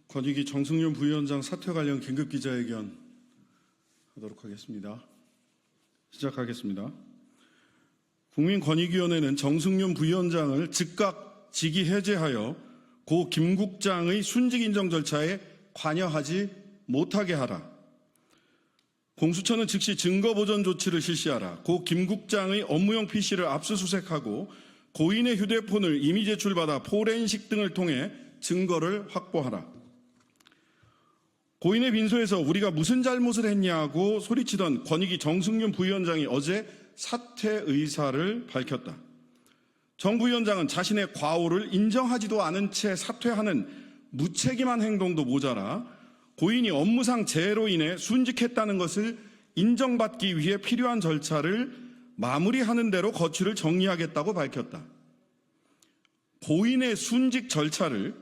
권익위 정승윤 부위원장 사퇴 관련 긴급 기자회견 하도록 하겠습니다. 시작하겠습니다. 국민권익위원회는 정승윤 부위원장을 즉각 직위 해제하여 고 김 국장의 순직 인정 절차에 관여하지 못하게 하라. 공수처는 즉시 증거 보전 조치를 실시하라. 고 김 국장의 업무용 PC를 압수수색하고 고인의 휴대폰을 임의 제출받아 포렌식 등을 통해 증거를 확보하라. 고인의 빈소에서 우리가 무슨 잘못을 했냐고 소리치던 권익위 정승윤 부위원장이 어제 사퇴 의사를 밝혔다. 정 부위원장은 자신의 과오를 인정하지도 않은 채 사퇴하는 무책임한 행동도 모자라 고인이 업무상 재해로 인해 순직했다는 것을 인정받기 위해 필요한 절차를 마무리하는 대로 거취를 정리하겠다고 밝혔다. 고인의 순직 절차를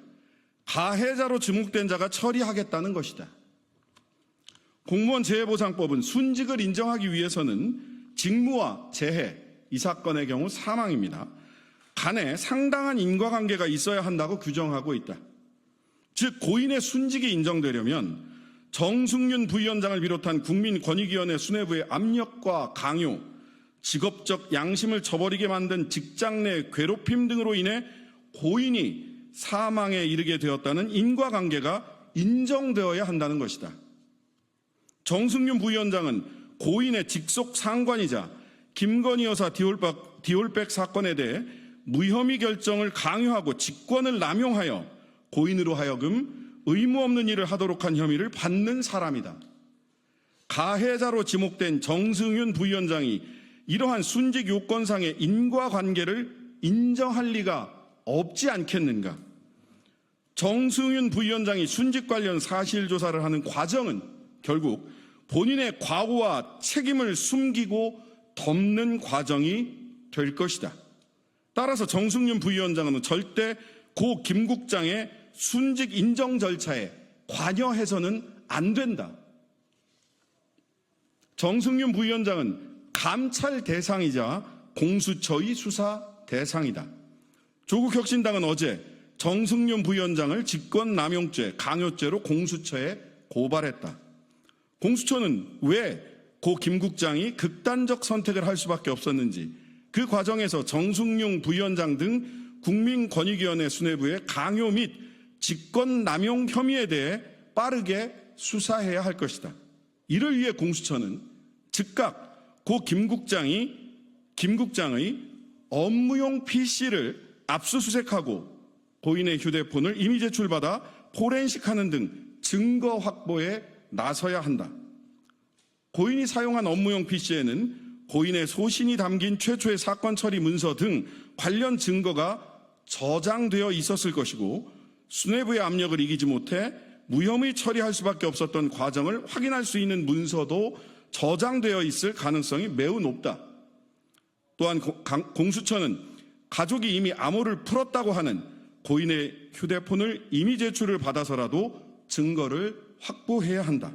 가해자로 지목된 자가 처리하겠다는 것이다. 공무원 재해보상법은 순직을 인정하기 위해서는 직무와 재해, 이 사건의 경우 사망입니다. 간에 상당한 인과관계가 있어야 한다고 규정하고 있다. 즉 고인의 순직이 인정되려면 정승윤 부위원장을 비롯한 국민권익위원회 수뇌부의 압력과 강요, 직업적 양심을 저버리게 만든 직장 내 괴롭힘 등으로 인해 고인이 사망에 이르게 되었다는 인과관계가 인정되어야 한다는 것이다. 정승윤 부위원장은 고인의 직속 상관이자 김건희 여사 디올백 사건에 대해 무혐의 결정을 강요하고 직권을 남용하여 고인으로 하여금 의무 없는 일을 하도록 한 혐의를 받는 사람이다. 가해자로 지목된 정승윤 부위원장이 이러한 순직 요건상의 인과관계를 인정할 리가 없지 않겠는가? 정승윤 부위원장이 순직 관련 사실조사를 하는 과정은 결국 본인의 과오와 책임을 숨기고 덮는 과정이 될 것이다. 따라서 정승윤 부위원장은 절대 고 김 국장의 순직 인정 절차에 관여해서는 안 된다. 정승윤 부위원장은 감찰 대상이자 공수처의 수사 대상이다. 조국혁신당은 어제 정승윤 부위원장을 직권남용죄, 강요죄로 공수처에 고발했다. 공수처는 왜 고 김 국장이 극단적 선택을 할 수밖에 없었는지, 그 과정에서 정승윤 부위원장 등 국민권익위원회 수뇌부의 강요 및 직권남용 혐의에 대해 빠르게 수사해야 할 것이다. 이를 위해 공수처는 즉각 고 김 국장의 업무용 PC를 압수수색하고 고인의 휴대폰을 임의 제출받아 포렌식하는 등 증거 확보에 나서야 한다. 고인이 사용한 업무용 PC에는 고인의 소신이 담긴 최초의 사건 처리 문서 등 관련 증거가 저장되어 있었을 것이고 수뇌부의 압력을 이기지 못해 무혐의 처리할 수밖에 없었던 과정을 확인할 수 있는 문서도 저장되어 있을 가능성이 매우 높다. 또한 공수처는 가족이 이미 암호를 풀었다고 하는 고인의 휴대폰을 임의 제출을 받아서라도 증거를 확보해야 한다.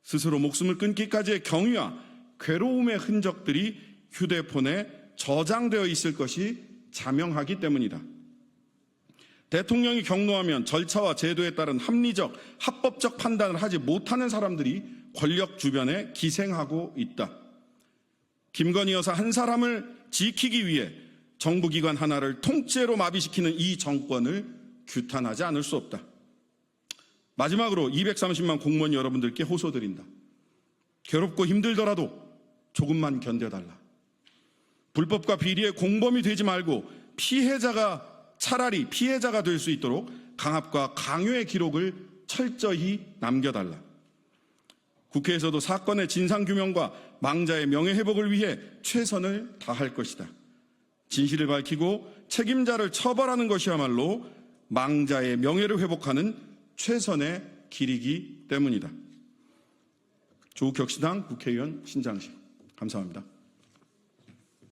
스스로 목숨을 끊기까지의 경위와 괴로움의 흔적들이 휴대폰에 저장되어 있을 것이 자명하기 때문이다. 대통령이 경로하면 절차와 제도에 따른 합리적, 합법적 판단을 하지 못하는 사람들이 권력 주변에 기생하고 있다. 김건희 여사 한 사람을 지키기 위해 정부기관 하나를 통째로 마비시키는 이 정권을 규탄하지 않을 수 없다. 마지막으로 230만 공무원 여러분들께 호소드린다. 괴롭고 힘들더라도 조금만 견뎌달라. 불법과 비리의 공범이 되지 말고 차라리 피해자가 될 수 있도록 강압과 강요의 기록을 철저히 남겨달라. 국회에서도 사건의 진상규명과 망자의 명예회복을 위해 최선을 다할 것이다. 진실을 밝히고 책임자를 처벌하는 것이야말로 망자의 명예를 회복하는 최선의 길이기 때문이다. 조국혁신당 국회의원 신장식, 감사합니다.